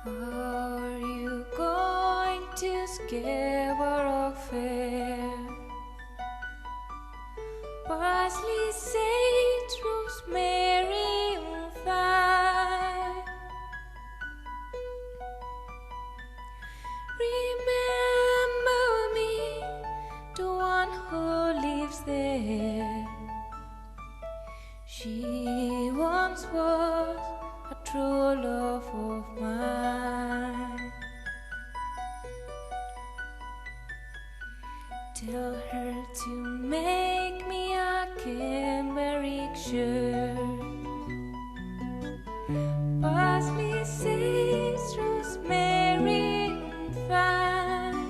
Are you going to Scarborough Fair? Parsley, sage, rosemary, and thyme. Remember me, the one who lives there. She once was a true love of mine. Tell her to make me a cambric shirt. Parsley, sage, rosemary, and thyme.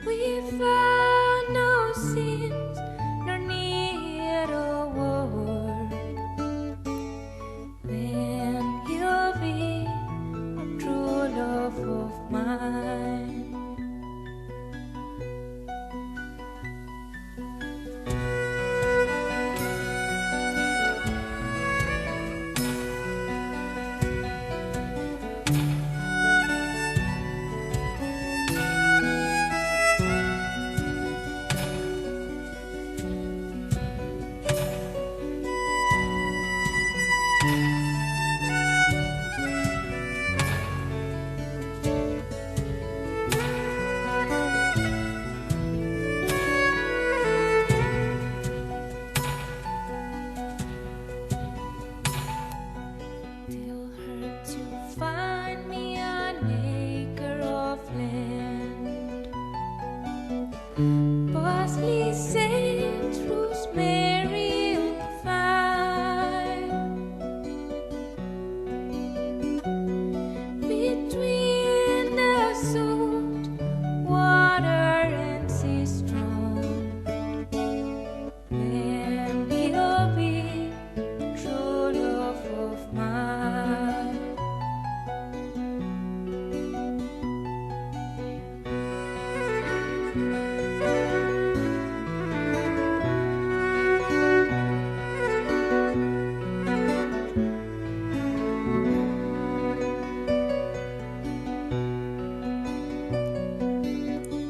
We found no sins, nor need a war. Then you'll be a true love of mine. Tell her to find me an acre of land. Parsley, sage, rosemary, and thyme. Between the salt water and sea strong, then you'll be true love of mine.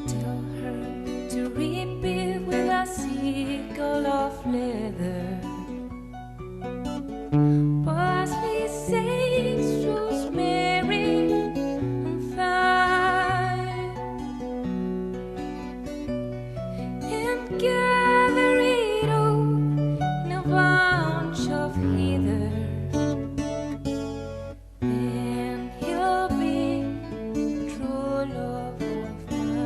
Tell her to reap it with a sickle of leather. Parsley, sage, rosemary, and thyme. And gather it all in a bunch of heather. Then you'll be true love of mine.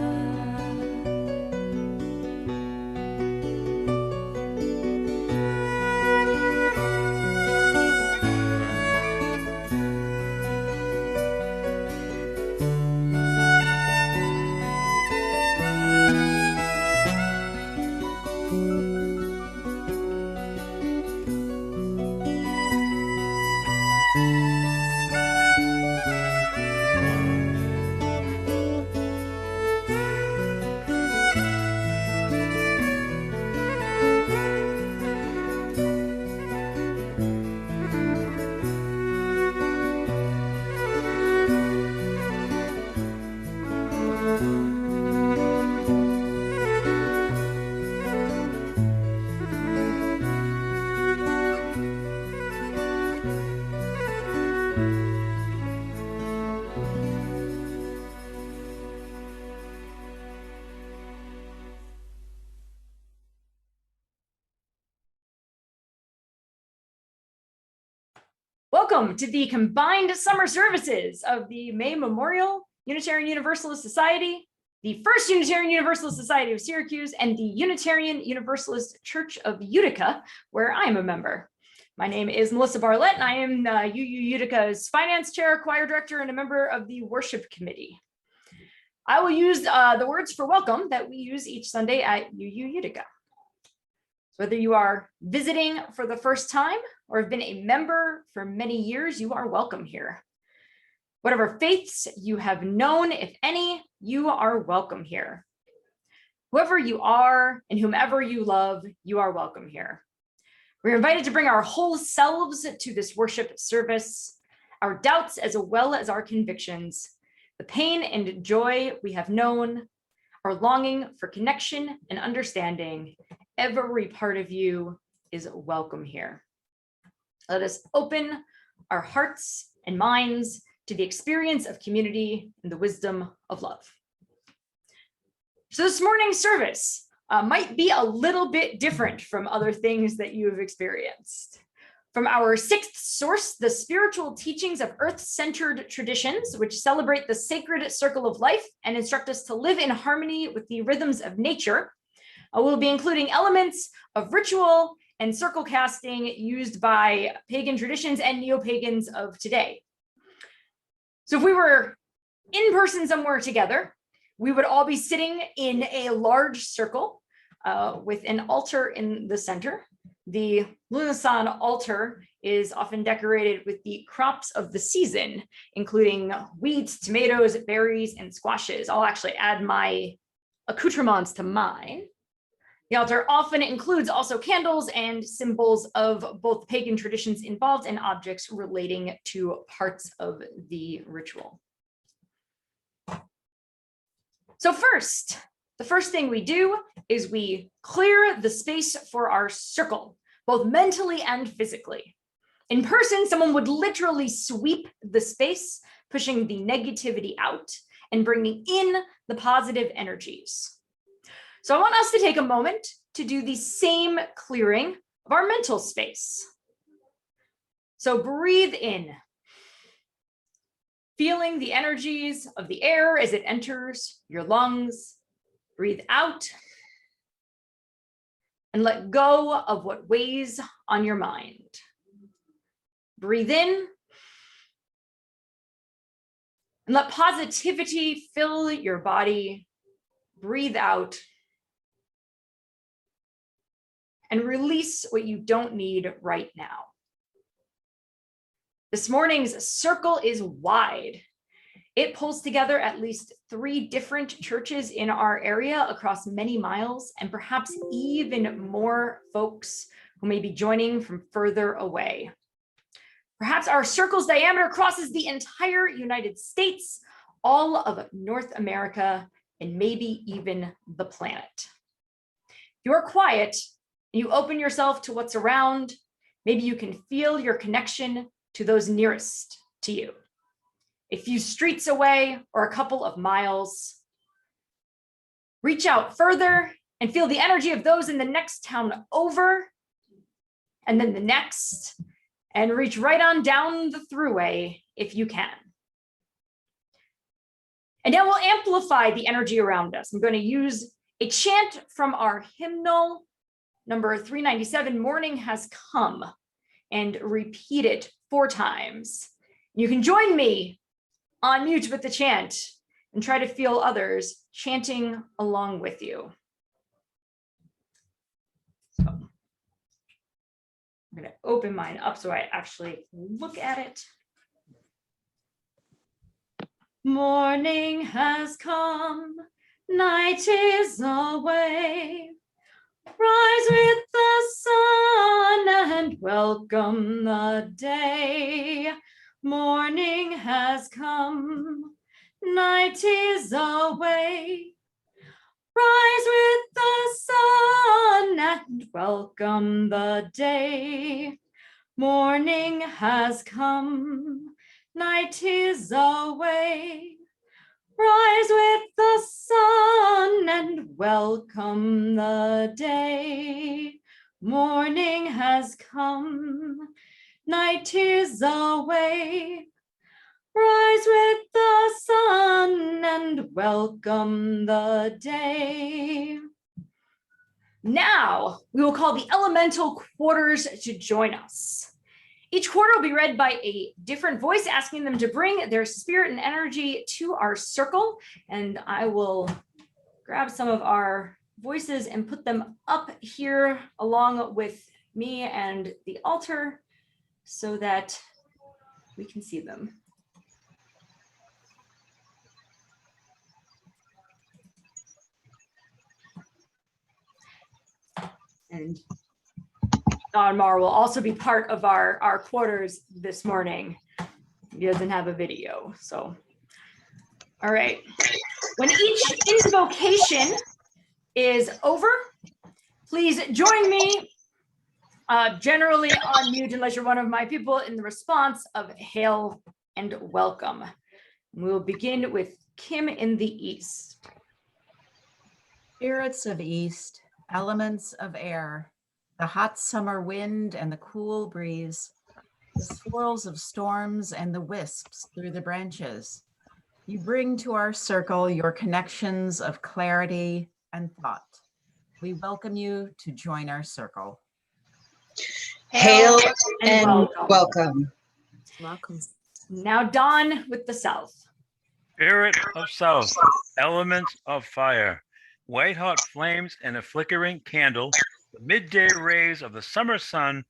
Welcome to the combined summer services of the May Memorial Unitarian Universalist Society, the First Unitarian Universalist Society of Syracuse, and the Unitarian Universalist Church of Utica, where I am a member. My name is Melissa Barlett, and I am UU Utica's Finance Chair, Choir Director, and a member of the Worship Committee. I will use the words for welcome that we use each Sunday at UU Utica. Whether you are visiting for the first time or have been a member for many years, you are welcome here. Whatever faiths you have known, if any, you are welcome here. Whoever you are and whomever you love, you are welcome here. We're invited to bring our whole selves to this worship service, our doubts as well as our convictions, the pain and joy we have known, our longing for connection and understanding. Every part of you is welcome here. Let us open our hearts and minds to the experience of community and the wisdom of love. So this morning's service might be a little bit different from other things that you have experienced. From our sixth source, the spiritual teachings of earth-centered traditions, which celebrate the sacred circle of life and instruct us to live in harmony with the rhythms of nature, we'll be including elements of ritual and circle casting used by pagan traditions and neo-pagans of today. So if we were in person somewhere together, we would all be sitting in a large circle with an altar in the center. The Lughnasadh altar is often decorated with the crops of the season, including wheat, tomatoes, berries, and squashes. I'll actually add my accoutrements to mine. The altar often includes also candles and symbols of both pagan traditions involved and objects relating to parts of the ritual. So first, the first thing we do is we clear the space for our circle, both mentally and physically. In person, someone would literally sweep the space, pushing the negativity out and bringing in the positive energies. So I want us to take a moment to do the same clearing of our mental space. So breathe in, feeling the energies of the air as it enters your lungs. Breathe out and let go of what weighs on your mind. Breathe in and let positivity fill your body. Breathe out and release what you don't need right now. This morning's circle is wide. It pulls together at least 3 different churches in our area across many miles, and perhaps even more folks who may be joining from further away. Perhaps our circle's diameter crosses the entire United States, all of North America, and maybe even the planet. If you are quiet and you open yourself to what's around, maybe you can feel your connection to those nearest to you. A few streets away or a couple of miles. Reach out further and feel the energy of those in the next town over, and then the next, and reach right on down the thruway if you can. And now we'll amplify the energy around us. I'm going to use a chant from our hymnal, number 397, Morning Has Come, and repeat it 4 times. You can join me on mute with the chant and try to feel others chanting along with you. So I'm going to open mine up so I actually look at it. Morning has come, night is away. Rise with the sun and welcome the day. Morning has come, night is away. Rise with the sun and welcome the day. Morning has come, night is away. Rise with the sun and welcome the day. Morning has come, night is away. Rise with the sun and welcome the day. Now we will call the elemental quarters to join us. Each quarter will be read by a different voice, asking them to bring their spirit and energy to our circle. And I will grab some of our voices and put them up here along with me and the altar so that we can see them. And Mar will also be part of our quarters this morning. He doesn't have a video, so. All right. When each invocation is over, please join me, generally on mute unless you're one of my people, in the response of hail and welcome. We'll begin with Kim in the east. Spirits of east, elements of air, the hot summer wind and the cool breeze, the swirls of storms and the wisps through the branches. You bring to our circle your connections of clarity and thought. We welcome you to join our circle. Hail and welcome. Welcome. Now Dawn with the south. Spirit of south, elements of fire, white hot flames and a flickering candle, the midday rays of the summer sun,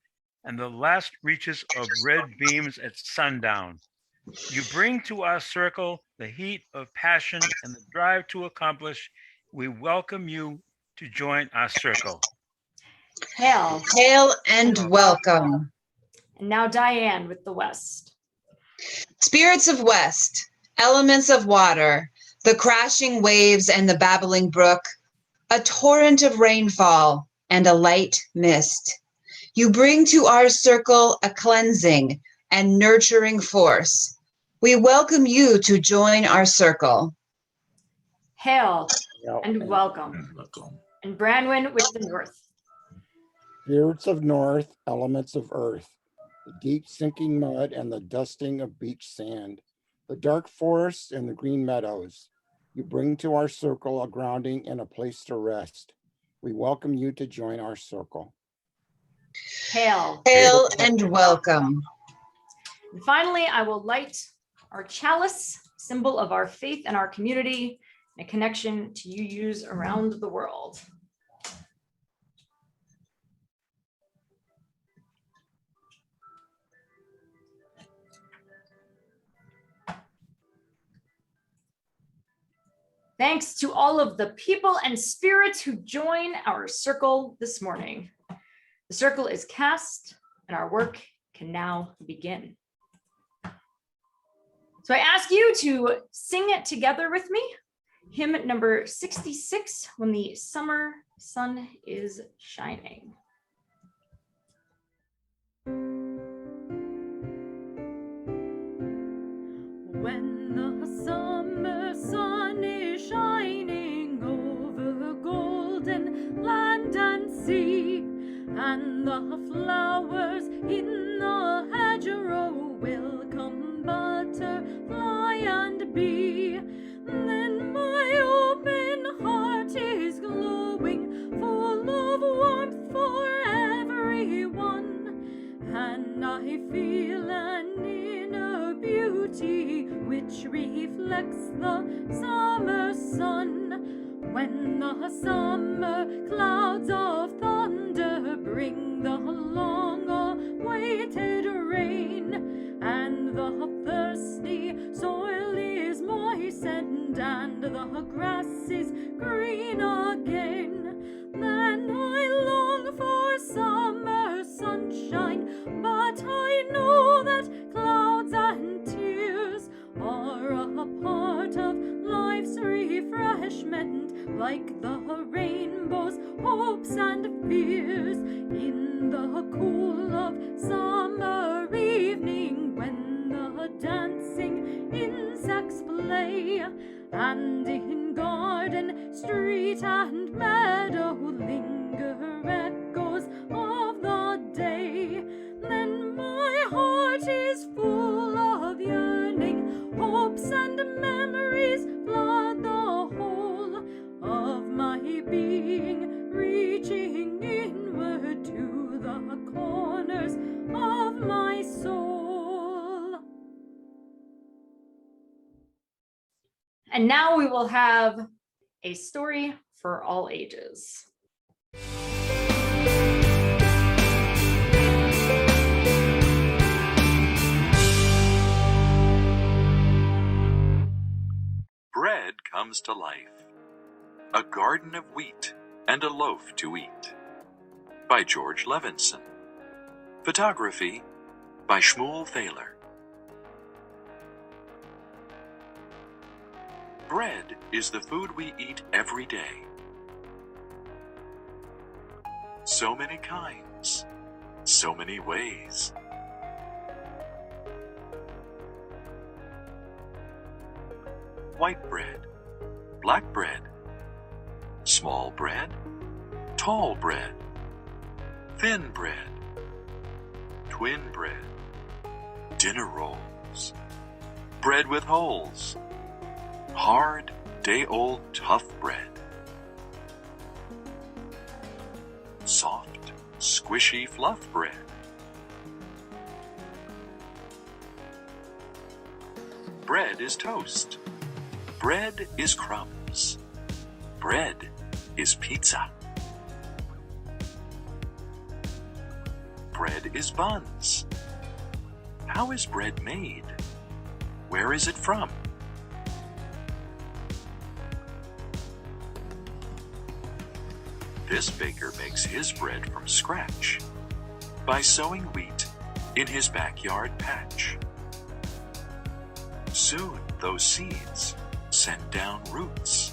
and the last reaches of red beams at sundown. You bring to our circle the heat of passion and the drive to accomplish. We welcome you to join our circle. Hail. Hail and welcome. And now Diane with the west. Spirits of west, elements of water, the crashing waves and the babbling brook, a torrent of rainfall and a light mist. You bring to our circle a cleansing and nurturing force. We welcome you to join our circle. Hail and welcome. And Branwen with the north. Spirits of north, elements of earth, the deep sinking mud and the dusting of beach sand, the dark forests and the green meadows. You bring to our circle a grounding and a place to rest. We welcome you to join our circle. Hail. Hail and welcome. And finally, I will light our chalice, symbol of our faith and our community, and a connection to UUs around the world. Thanks to all of the people and spirits who join our circle this morning. The circle is cast and our work can now begin. So I ask you to sing it together with me. Hymn number 66, When the Summer Sun is Shining. When the summer sun is shining over golden land and sea, and the flowers in the hedgerow welcome butterfly and bee, then my open heart is glowing, full of warmth for everyone, and I feel an inner beauty which reflects the summer sun. When the summer clouds of thunder bring the long-awaited rain, and the thirsty soil is moistened and the grass is green again, then I long for summer sunshine, but I know that clouds and tears are a part of life's refreshment, like the rainbow's hopes and fears. In the cool of summer evening, when the dancing insects play, and in garden, street and meadow linger echoes of the day, then my heart is full of yearning, hopes and memories flood the whole of my being, reaching inward to the corners of my soul. And now we will have a story for all ages. Bread comes to life. A garden of wheat and a loaf to eat. By George Levinson. Photography by Shmuel Thaler. Bread is the food we eat every day. So many kinds, so many ways. White bread, black bread, small bread, tall bread, thin bread, twin bread, dinner rolls, bread with holes, hard, day-old tough bread, soft, squishy fluff bread, bread is toast, bread is crumbs, bread is pizza, bread is buns. How is bread made? Where is it from? This baker makes his bread from scratch by sowing wheat in his backyard patch. Soon those seeds send down roots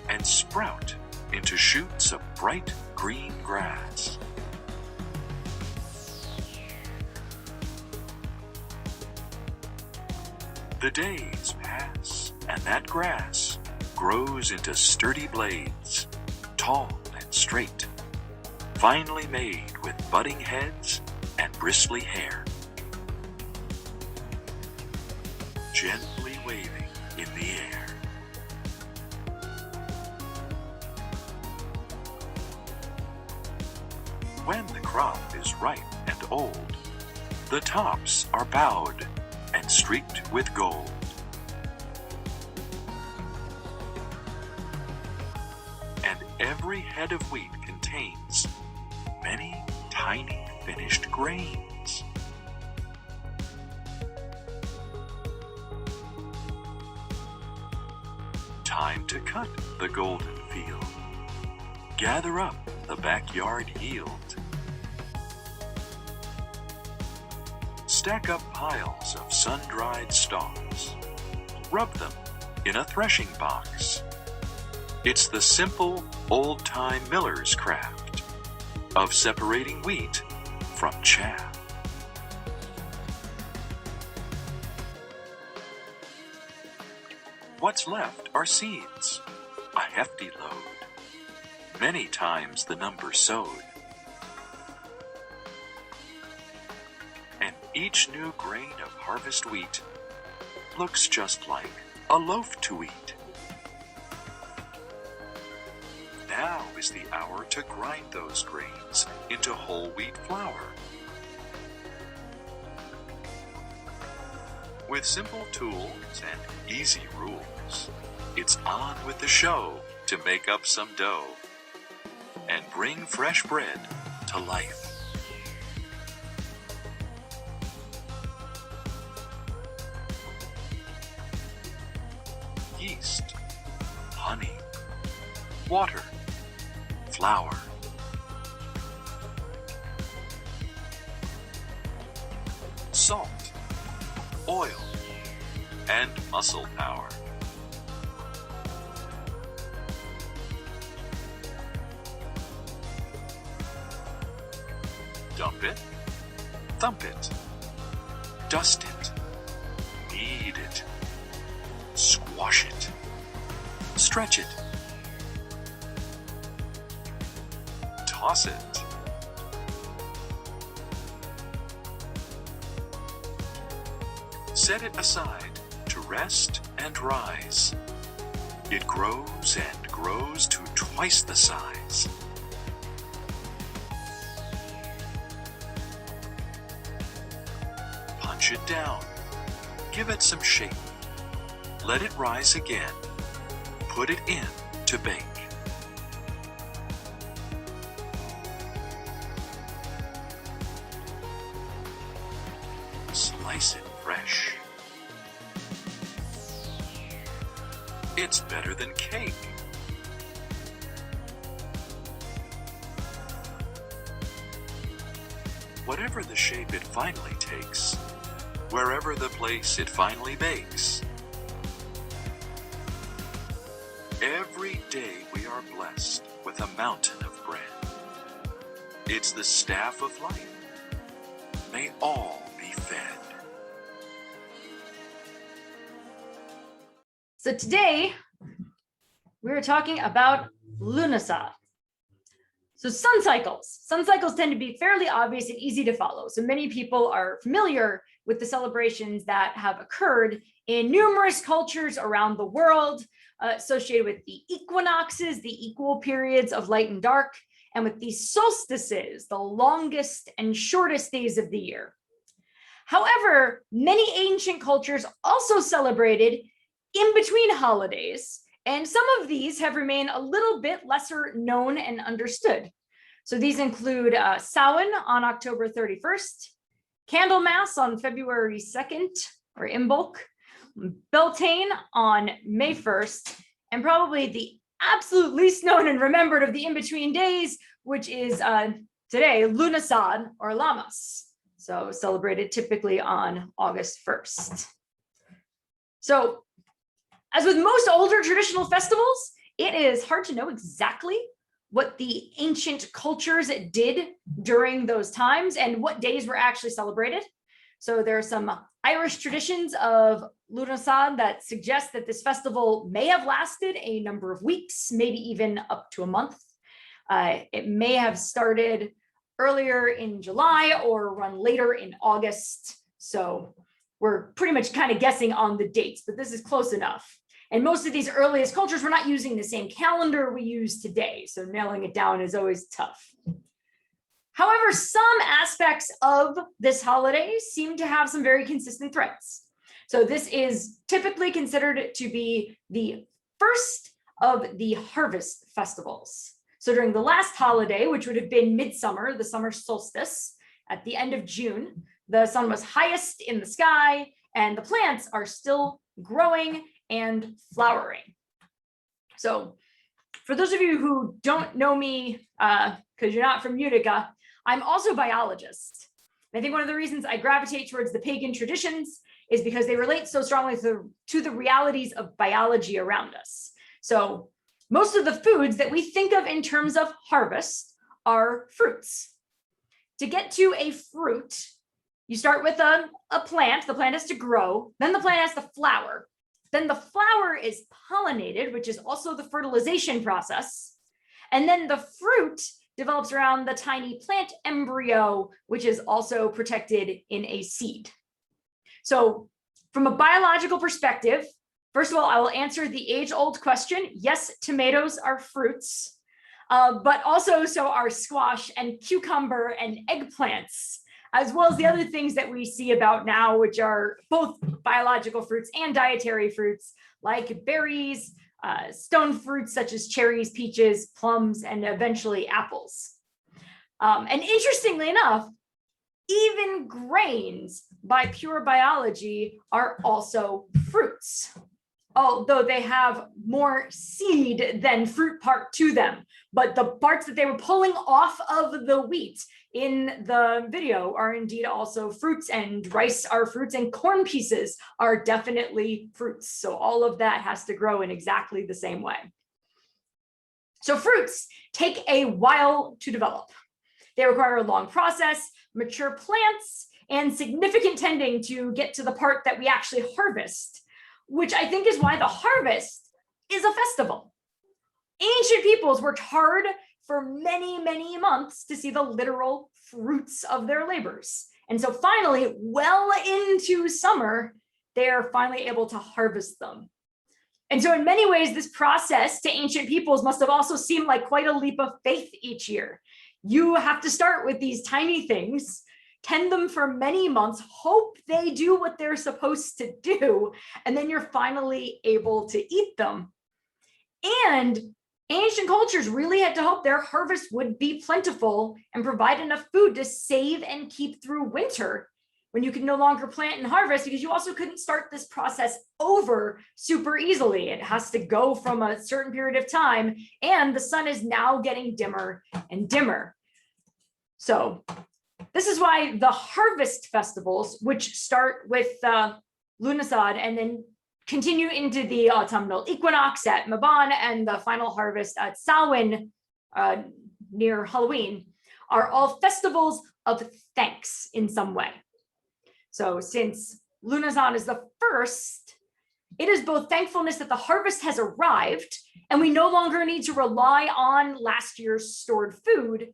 and sprout into shoots of bright green grass. The days pass, and that grass grows into sturdy blades, tall and straight, finely made with budding heads and bristly hair, gently waving in the air. When the crop is ripe and old, the tops are bowed and streaked with gold. And every head of wheat contains many tiny finished grains. Time to cut the golden field, gather up the backyard yield. Stack up piles of sun-dried stalks. Rub them in a threshing box. It's the simple, old-time miller's craft of separating wheat from chaff. What's left are seeds, a hefty load, many times the number sowed. And each new grain of harvest wheat looks just like a loaf to eat. Now is the hour to grind those grains into whole wheat flour. With simple tools and easy rules, it's on with the show to make up some dough and bring fresh bread to life. Yeast, honey, water, flour. Salt, oil, and muscle power. Dump it, thump it, dust it, knead it, squash it, stretch it, toss it. Set it aside to rest and rise. It grows and grows to twice the size. Punch it down. Give it some shape. Let it rise again. Put it in to bake. Slice it fresh. It's better than cake. whatever the shape it finally takes, wherever the place it finally bakes. Every day we are blessed with a mountain of bread. It's the staff of life. May all be fed. So today, we're talking about Lughnasadh. So sun cycles. Sun cycles tend to be fairly obvious and easy to follow. So many people are familiar with the celebrations that have occurred in numerous cultures around the world, associated with the equinoxes, the equal periods of light and dark, and with the solstices, the longest and shortest days of the year. However, many ancient cultures also celebrated in between holidays, and some of these have remained a little bit lesser known and understood. So these include Samhain on October 31st, Candlemas on February 2nd, or Imbolc, Beltane on May 1st, and probably the absolute least known and remembered of the in-between days, which is today, Lughnasadh or Lammas. So celebrated typically on August 1st. So as with most older traditional festivals, it is hard to know exactly what the ancient cultures did during those times and what days were actually celebrated. So there are some Irish traditions of Lughnasadh that suggest that this festival may have lasted a number of weeks, maybe even up to a month. It may have started earlier in July or run later in August. So we're pretty much kind of guessing on the dates, but this is close enough. And most of these earliest cultures were not using the same calendar we use today, so nailing it down is always tough. However, some aspects of this holiday seem to have some very consistent threads. So this is typically considered to be the first of the harvest festivals. So during the last holiday, which would have been midsummer, the summer solstice, at the end of June, the sun was highest in the sky and the plants are still growing and flowering. So for those of you who don't know me, because you're not from Utica, I'm also a biologist. And I think one of the reasons I gravitate towards the pagan traditions is because they relate so strongly to the realities of biology around us. So most of the foods that we think of in terms of harvest are fruits. To get to a fruit, you start with a plant. The plant has to grow, then the plant has to flower. Then the flower is pollinated, which is also the fertilization process. And then the fruit develops around the tiny plant embryo, which is also protected in a seed. So from a biological perspective, first of all, I will answer the age-old question. Yes, tomatoes are fruits, but also so are squash and cucumber and eggplants, as well as the other things that we see about now, which are both biological fruits and dietary fruits, like berries, stone fruits such as cherries, peaches, plums, and eventually apples. And interestingly enough, even grains by pure biology are also fruits, although they have more seed than fruit part to them. But the parts that they were pulling off of the wheat in the video are indeed also fruits, and rice are fruits, and corn pieces are definitely fruits. So all of that has to grow in exactly the same way. So fruits take a while to develop. They require a long process, mature plants, and significant tending to get to the part that we actually harvest, which I think is why the harvest is a festival. Ancient peoples worked hard for many, many months to see the literal fruits of their labors. And so finally, well into summer, they are finally able to harvest them. And so in many ways, this process to ancient peoples must have also seemed like quite a leap of faith each year. You have to start with these tiny things, tend them for many months, hope they do what they're supposed to do, and then you're finally able to eat them. And ancient cultures really had to hope their harvest would be plentiful and provide enough food to save and keep through winter, when you could no longer plant and harvest, because you also couldn't start this process over super easily. It has to go from a certain period of time, and the sun is now getting dimmer and dimmer. So This is why the harvest festivals, which start with Lughnasadh and then continue into the autumnal equinox at Mabon and the final harvest at Samhain near Halloween, are all festivals of thanks in some way. So since Lughnasadh is the first, it is both thankfulness that the harvest has arrived and we no longer need to rely on last year's stored food,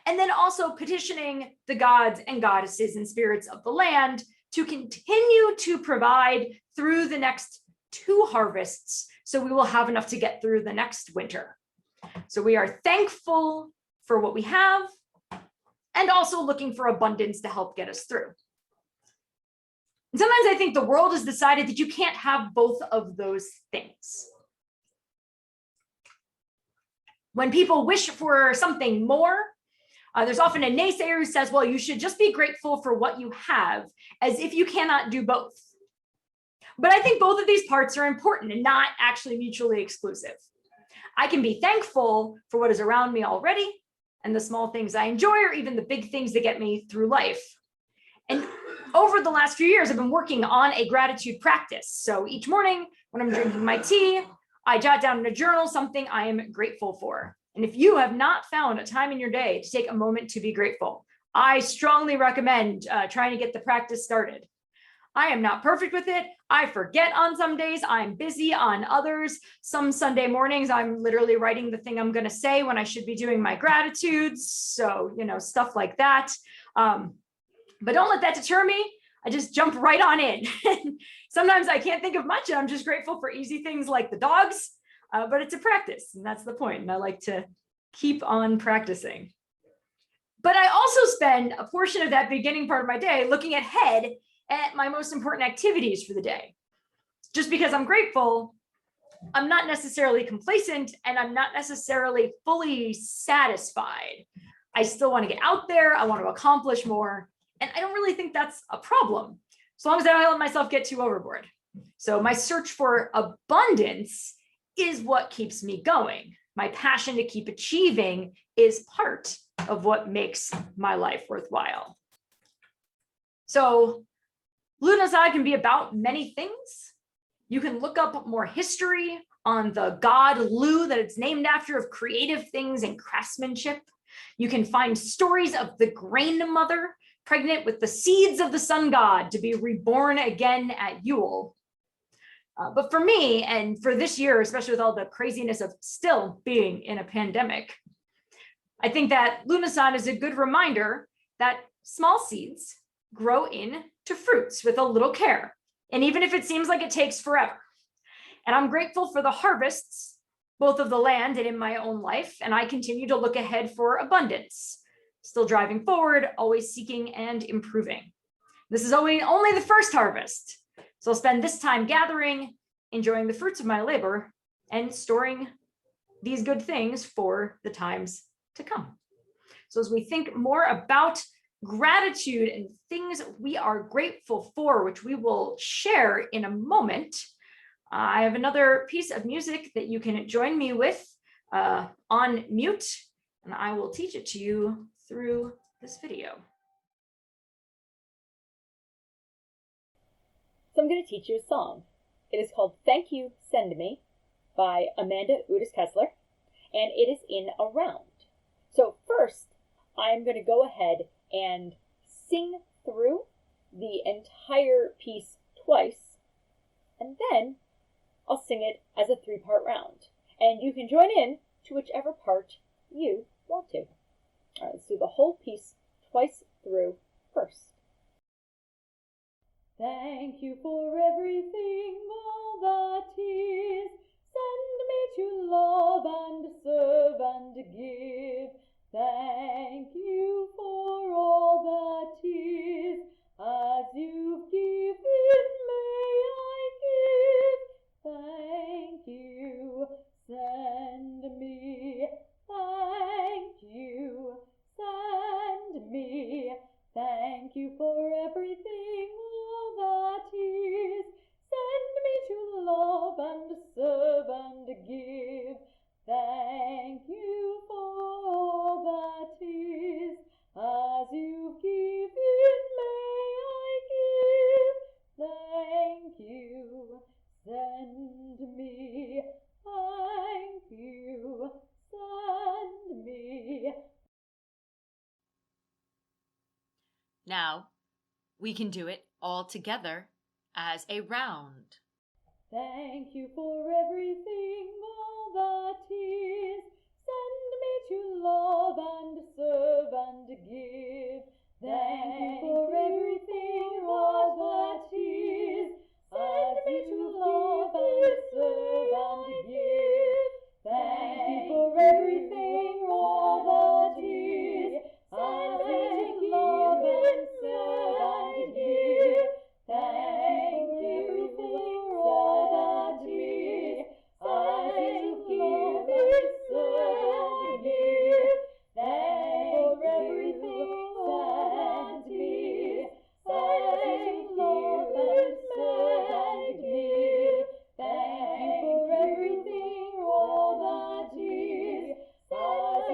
and then also petitioning the gods and goddesses and spirits of the land to continue to provide through the next 2 harvests, so we will have enough to get through the next winter. So we are thankful for what we have and also looking for abundance to help get us through. And sometimes I think the world has decided that you can't have both of those things. When people wish for something more, there's often a naysayer who says, well, you should just be grateful for what you have, as if you cannot do both. But I think both of these parts are important and not actually mutually exclusive. I can be thankful for what is around me already, and the small things I enjoy, or even the big things that get me through life. And over the last few years, I've been working on a gratitude practice. So each morning when I'm drinking my tea, I jot down in a journal something I am grateful for. And if you have not found a time in your day to take a moment to be grateful, I strongly recommend trying to get the practice started. I am not perfect with it. I forget on some days. I'm busy on others. Some Sunday mornings, I'm literally writing the thing I'm going to say when I should be doing my gratitudes. So, stuff like that. But don't let that deter me. I just jump right on in. Sometimes I can't think of much and I'm just grateful for easy things like the dogs, but it's a practice and that's the point. And I like to keep on practicing. But I also spend a portion of that beginning part of my day looking ahead at my most important activities for the day. Just because I'm grateful, I'm not necessarily complacent and I'm not necessarily fully satisfied. I still want to get out there. I want to accomplish more. And I don't really think that's a problem, as long as I don't let myself get too overboard. So my search for abundance is what keeps me going. My passion to keep achieving is part of what makes my life worthwhile. So Lughnasadh can be about many things. You can look up more history on the god Lu that it's named after, of creative things and craftsmanship. You can find stories of the grain mother, pregnant with the seeds of the sun god, to be reborn again at Yule. But for me, and for this year, especially with all the craziness of still being in a pandemic, I think that Lughnasadh is a good reminder that small seeds grow into fruits with a little care. And even if it seems like it takes forever. And I'm grateful for the harvests, both of the land and in my own life. And I continue to look ahead for abundance. Still driving forward, always seeking and improving. This is only the first harvest. So I'll spend this time gathering, enjoying the fruits of my labor, and storing these good things for the times to come. So as we think more about gratitude and things we are grateful for, which we will share in a moment, I have another piece of music that you can join me with on mute, and I will teach it to you through this video. So I'm going to teach you a song. It is called Thank You, Send Me by Amanda Udis Kessler, and it is in a round. So first, I'm going to go ahead and sing through the entire piece twice, and then I'll sing it as a 3-part round. And you can join in to whichever part you want to. All right, let's do the whole piece twice through first. Thank you for everything, all that is. Send me to love and serve and give. Thank you for all that is. As you've given, may I give. Thank you, send me. Thank you, send me. Thank you for everything, all that is. Send me to love and serve and give. Thank you for all that is. As you've given, Now, we can do it all together as a round. Thank you for everything, all that is. Send me to love and serve and give. Thank you for everything, all that is. Send me to love and serve and give. Thank you for everything, all that is. Send me to love and serve and give. Thank you for all that is. Thank you for serve and give. Thank you for everything, send me. Thank you for serve and give. Thank you for everything, all that is. Thank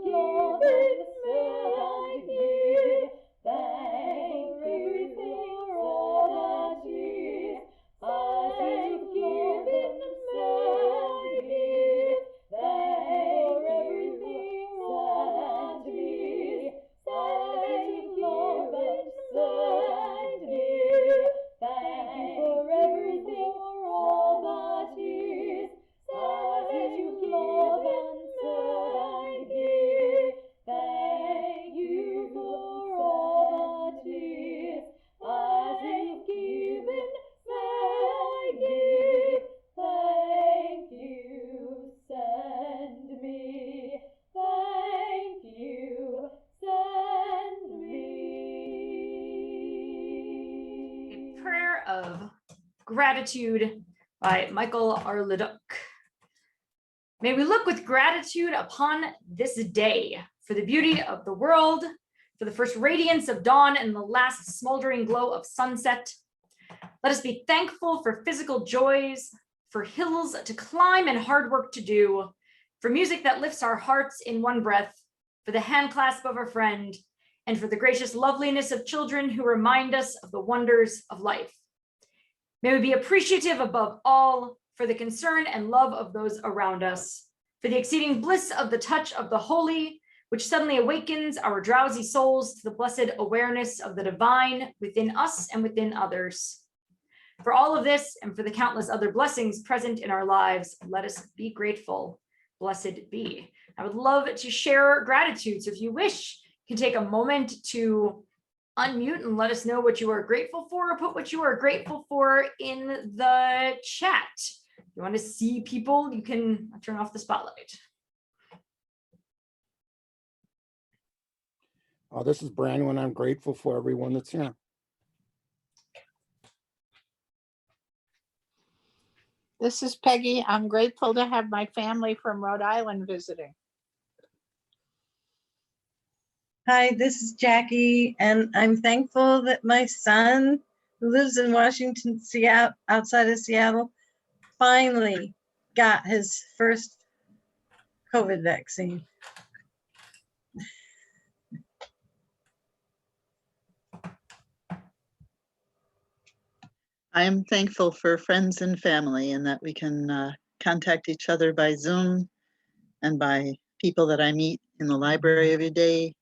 you for serve and give. Thank you for everything, all that is. Thank you for serve and give. Thank you for everything, send me. Thank you for serve and give. Thank you for everything, all that is. Thank you for love and serve and give. Thank you for all that is. As you've given, I give. Thank you, send me. Thank you, send me. A prayer of gratitude by Michael R. Leduc. May we look with gratitude upon this day for the beauty of the world, for the first radiance of dawn and the last smoldering glow of sunset. Let us be thankful for physical joys, for hills to climb and hard work to do, for music that lifts our hearts in one breath, for the hand clasp of a friend, and for the gracious loveliness of children who remind us of the wonders of life. May we be appreciative above all for the concern and love of those around us, for the exceeding bliss of the touch of the holy, which suddenly awakens our drowsy souls to the blessed awareness of the divine within us and within others. For all of this and for the countless other blessings present in our lives, let us be grateful. Blessed be. I would love to share gratitude. So if you wish, you can take a moment to unmute and let us know what you are grateful for, or put what you are grateful for in the chat. If you want to see people, you can turn off the spotlight. This is Brandon. I'm grateful for everyone that's here. This is Peggy. I'm grateful to have my family from Rhode Island visiting. Hi, this is Jackie, and I'm thankful that my son, who lives in Washington, Seattle, outside of Seattle, finally got his first COVID vaccine. I am thankful for friends and family and that we can contact each other by Zoom and by people that I meet in the library every day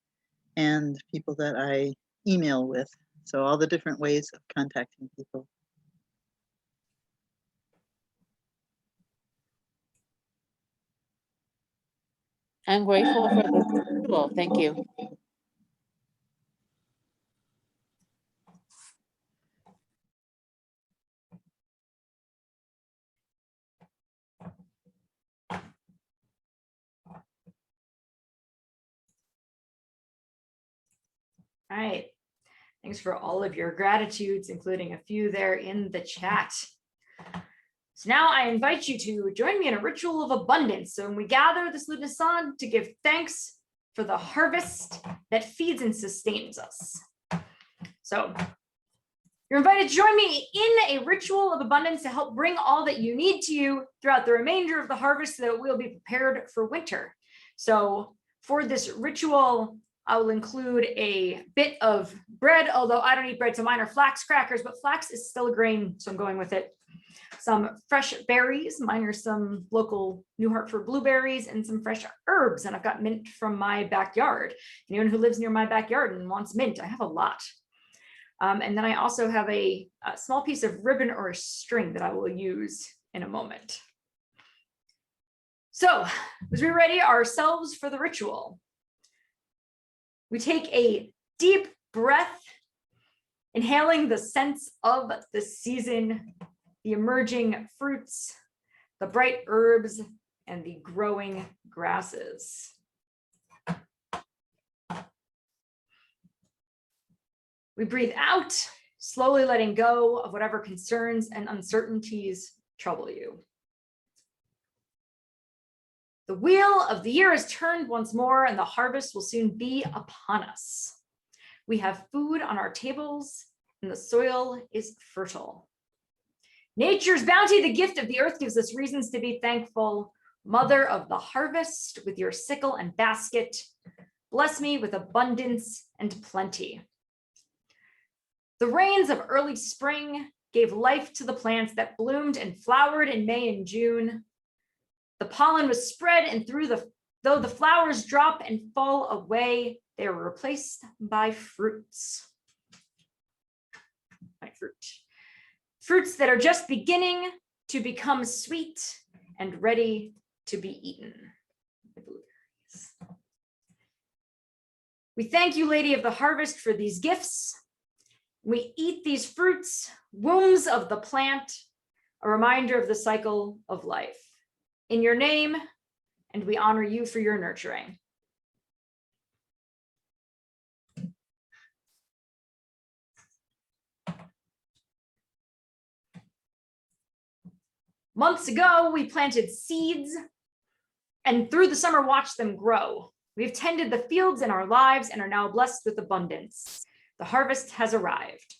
and people that I email with. So all the different ways of contacting people. I'm grateful for this ritual. Thank you. All right. Thanks for all of your gratitudes, including a few there in the chat. So now I invite you to join me in a ritual of abundance. So when we gather this Lughnasadh to give thanks for the harvest that feeds and sustains us. So you're invited to join me in a ritual of abundance to help bring all that you need to you throughout the remainder of the harvest so that we'll be prepared for winter. So for this ritual, I will include a bit of bread, although I don't eat bread, so mine are flax crackers, but flax is still a grain, so I'm going with it. Some fresh berries, mine are some local New Hartford blueberries, and some fresh herbs, and I've got mint from my backyard. Anyone who lives near my backyard and wants mint, I have a lot. And then I also have a small piece of ribbon or a string that I will use in a moment. So, as we ready ourselves for the ritual, we take a deep breath, inhaling the scents of the season, the emerging fruits, the bright herbs, and the growing grasses. We breathe out, slowly letting go of whatever concerns and uncertainties trouble you. The wheel of the year is turned once more, and the harvest will soon be upon us. We have food on our tables, and the soil is fertile. Nature's bounty, the gift of the earth, gives us reasons to be thankful. Mother of the harvest, with your sickle and basket, bless me with abundance and plenty. The rains of early spring gave life to the plants that bloomed and flowered in May and June. The pollen was spread, and though the flowers drop and fall away, they are replaced by fruits. Fruits that are just beginning to become sweet and ready to be eaten. We thank you, Lady of the Harvest, for these gifts. We eat these fruits, wombs of the plant, a reminder of the cycle of life. In your name, and we honor you for your nurturing. Months ago, we planted seeds, and through the summer watched them grow. We've tended the fields in our lives and are now blessed with abundance. The harvest has arrived.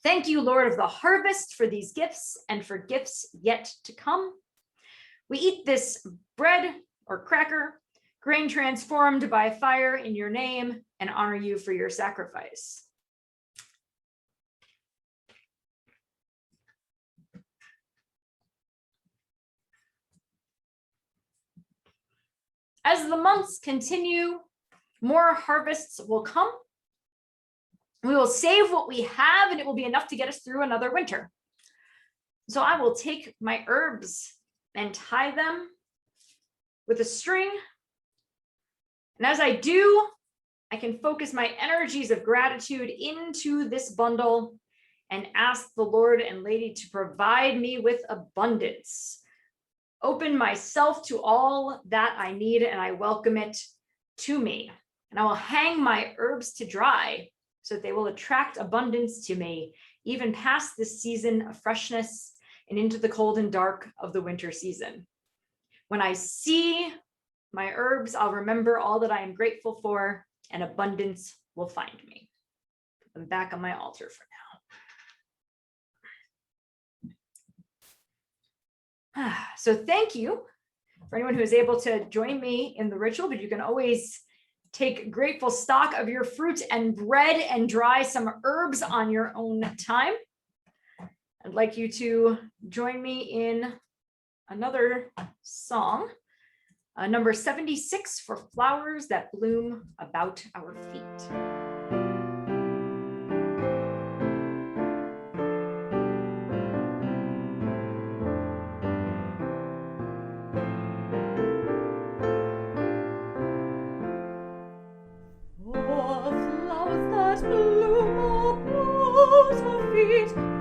Thank you, Lord of the harvest, for these gifts and for gifts yet to come. We eat this bread or cracker, grain transformed by fire in your name, and honor you for your sacrifice. As the months continue, more harvests will come. We will save what we have, and it will be enough to get us through another winter. So I will take my herbs and tie them with a string. And as I do, I can focus my energies of gratitude into this bundle and ask the Lord and Lady to provide me with abundance. Open myself to all that I need, and I welcome it to me. And I will hang my herbs to dry so that they will attract abundance to me, even past this season of freshness and into the cold and dark of the winter season. When I see my herbs, I'll remember all that I am grateful for, and abundance will find me. Put them back on my altar for now. So thank you for anyone who is able to join me in the ritual, but you can always take grateful stock of your fruit and bread and dry some herbs on your own time. I'd like you to join me in another song, number 76, For Flowers That Bloom About Our Feet.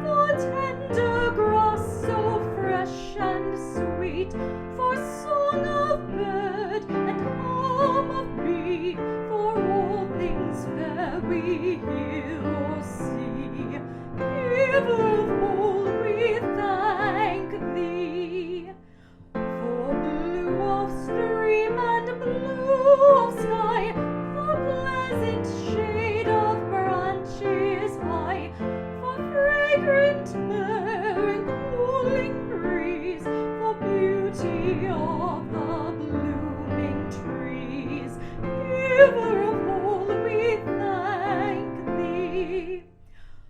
For tender grass so fresh and sweet, for song of bird and hum of bee, for all things fair we hear or see. Giver of all, we thank thee. For blue of stream and blue of sky, for pleasant shade of branches high, fragrant air and cooling breeze, for beauty of the blooming trees. Giver of all, we thank thee.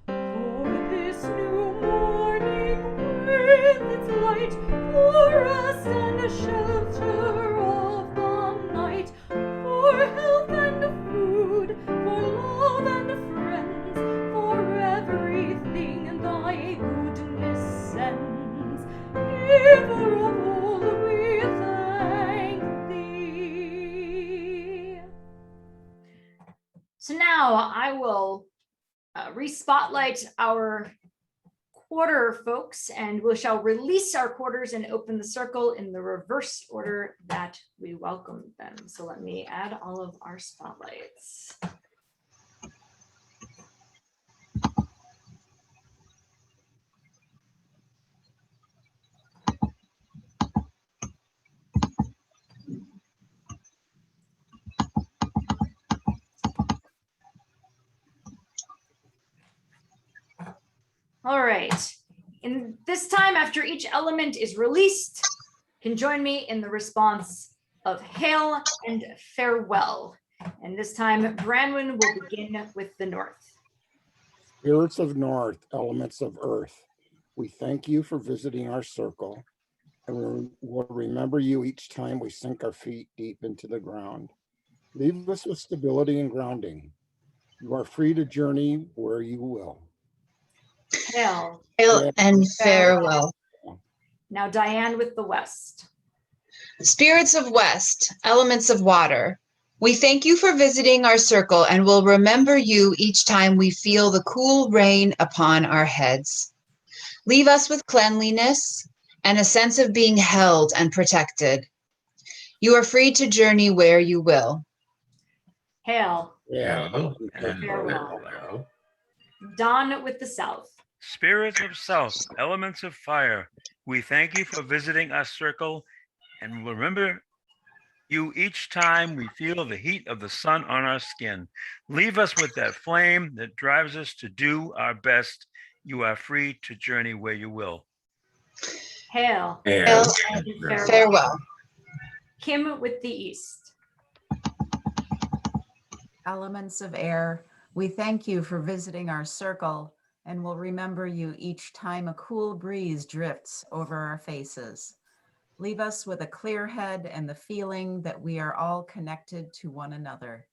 For this new morning with its light, for rest and shelter of the night, for health and food, for So now I will re-spotlight our quarter folks, and we shall release our quarters and open the circle in the reverse order that we welcomed them. So let me add all of our spotlights. All right. In this time, after each element is released, can join me in the response of hail and farewell. And this time, Branwen will begin with the north. Spirits of north, elements of earth, we thank you for visiting our circle, and we will remember you each time we sink our feet deep into the ground. Leave us with stability and grounding. You are free to journey where you will. Hail. Hail and farewell. Now Diane with the west. Spirits of west, elements of water, we thank you for visiting our circle and will remember you each time we feel the cool rain upon our heads. Leave us with cleanliness and a sense of being held and protected. You are free to journey where you will. Hail. Hail and farewell. Dawn with the south. Spirits of south, elements of fire, we thank you for visiting our circle and will remember you each time we feel the heat of the sun on our skin. Leave us with that flame that drives us to do our best. You are free to journey where you will. Hail. Hail and and farewell. Kim with the east. Elements of air, we thank you for visiting our circle and will remember you each time a cool breeze drifts over our faces. Leave us with a clear head and the feeling that we are all connected to one another.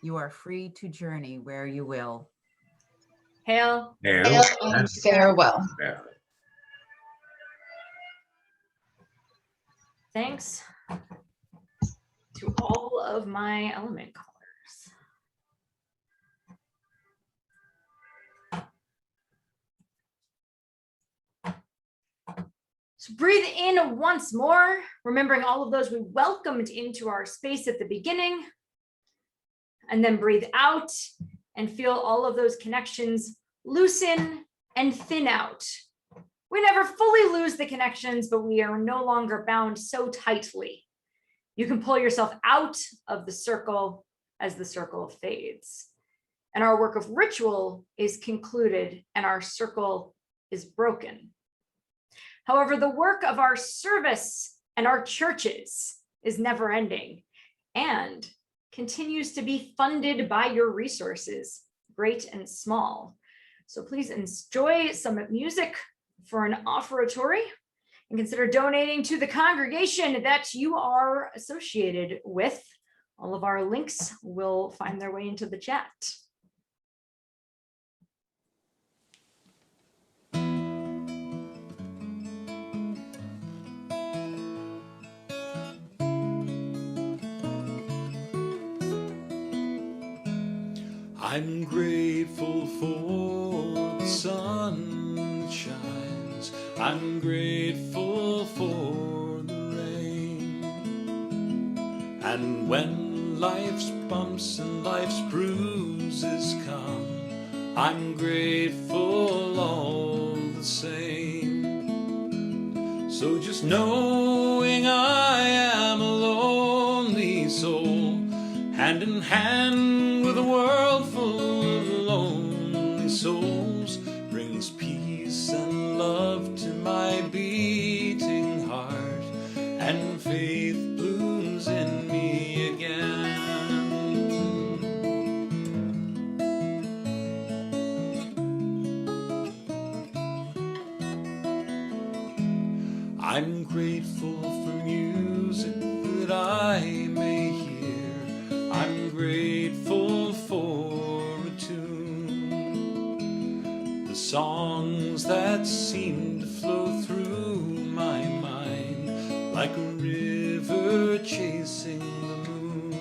You are free to journey where you will. Hail. Hail and farewell. Thanks to all of my element colors. So breathe in once more, remembering all of those we welcomed into our space at the beginning. And then breathe out and feel all of those connections loosen and thin out. We never fully lose the connections, but we are no longer bound so tightly. You can pull yourself out of the circle as the circle fades. And our work of ritual is concluded and our circle is broken. However, the work of our service and our churches is never ending and continues to be funded by your resources, great and small. So please enjoy some music for an offertory and consider donating to the congregation that you are associated with. All of our links will find their way into the chat. I'm grateful for the sun that shines. I'm grateful for the rain. And when life's bumps and life's bruises come, I'm grateful all the same. So just knowing I am a lonely soul, hand in hand with a world full of lonely souls, brings peace and love to my beating heart, and faith blooms in me again. I'm grateful for music that I may hear. I'm grateful for a tune, the songs that seem to flow through my mind like a river chasing the moon.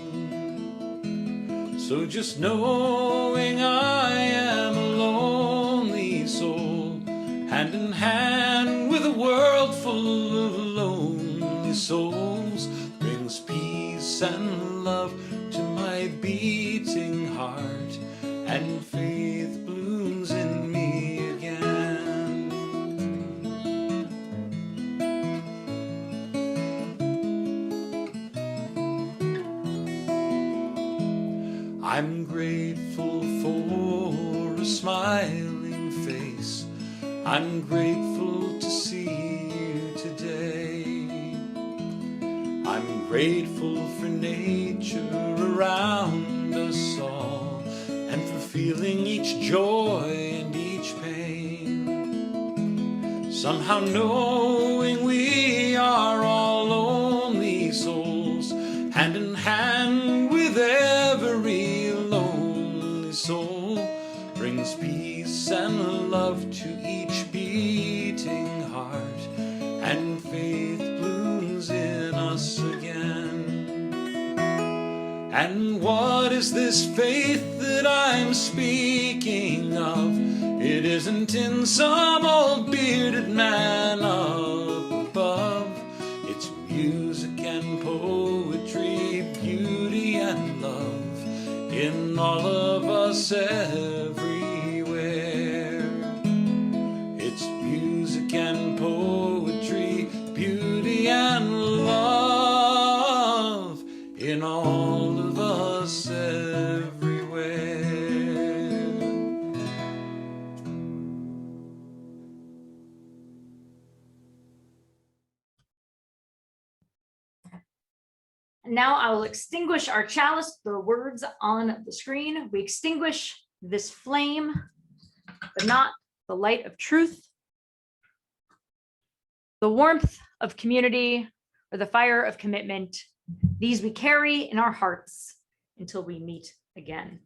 So So just knowing I am a lonely soul, hand in hand with a world full of lonely souls, brings peace and love to my beating heart, and faith blooms in me again. I'm grateful for a smiling face. I'm grateful to see you today. I'm grateful for nature around us all, and for feeling each joy and each pain. Somehow knowing we are all lonely souls, hand in hand with every lonely soul, brings peace and love to each beating heart, and faith blooms in us again. And what is this faith that I'm speaking of? It isn't in some old bearded man up above. It's music and poetry, beauty and love in all of us everywhere. It's music and poetry, beauty and love in all of us everywhere. Now I will extinguish our chalice, the words on the screen. We extinguish this flame, but not the light of truth, the warmth of community, or the fire of commitment. These we carry in our hearts until we meet again.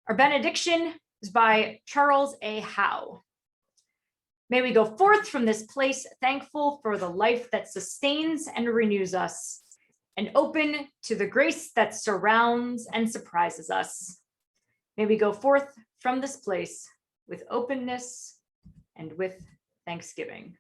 Our benediction is by Charles A. Howe. May we go forth from this place thankful for the life that sustains and renews us, and open to the grace that surrounds and surprises us. May we go forth from this place with openness and with thanksgiving.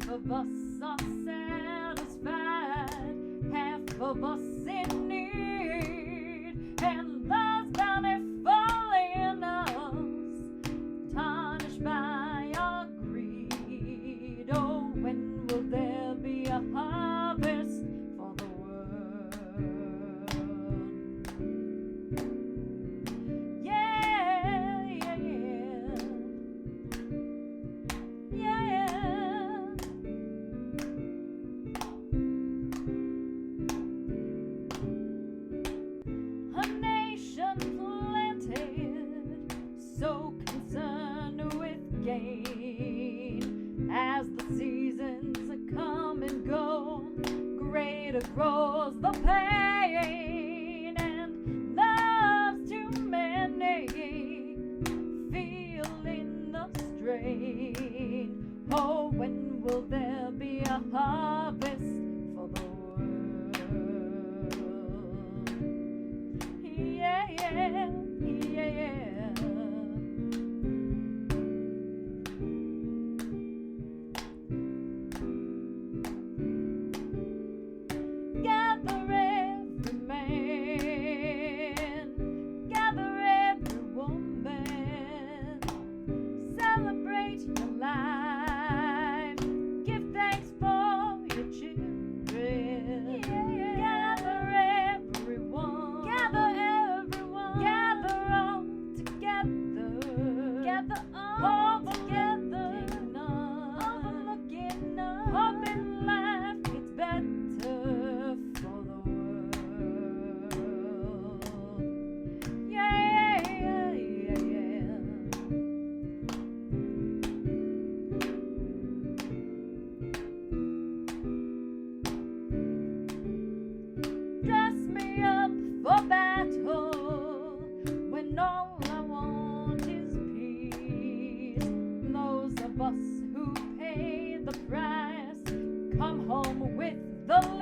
Of us are satisfied, half of us in need, and love's bountiful in us, tarnished by our greed. Oh, when will there be a harvest for the world? Yeah, yeah, yeah, yeah. So concerned with gain, as the seasons come and go, greater grows the pain, and love's too many, feeling the strain. Oh, when will there be a harvest for the world? Yeah, yeah, yeah. Gathering come home with the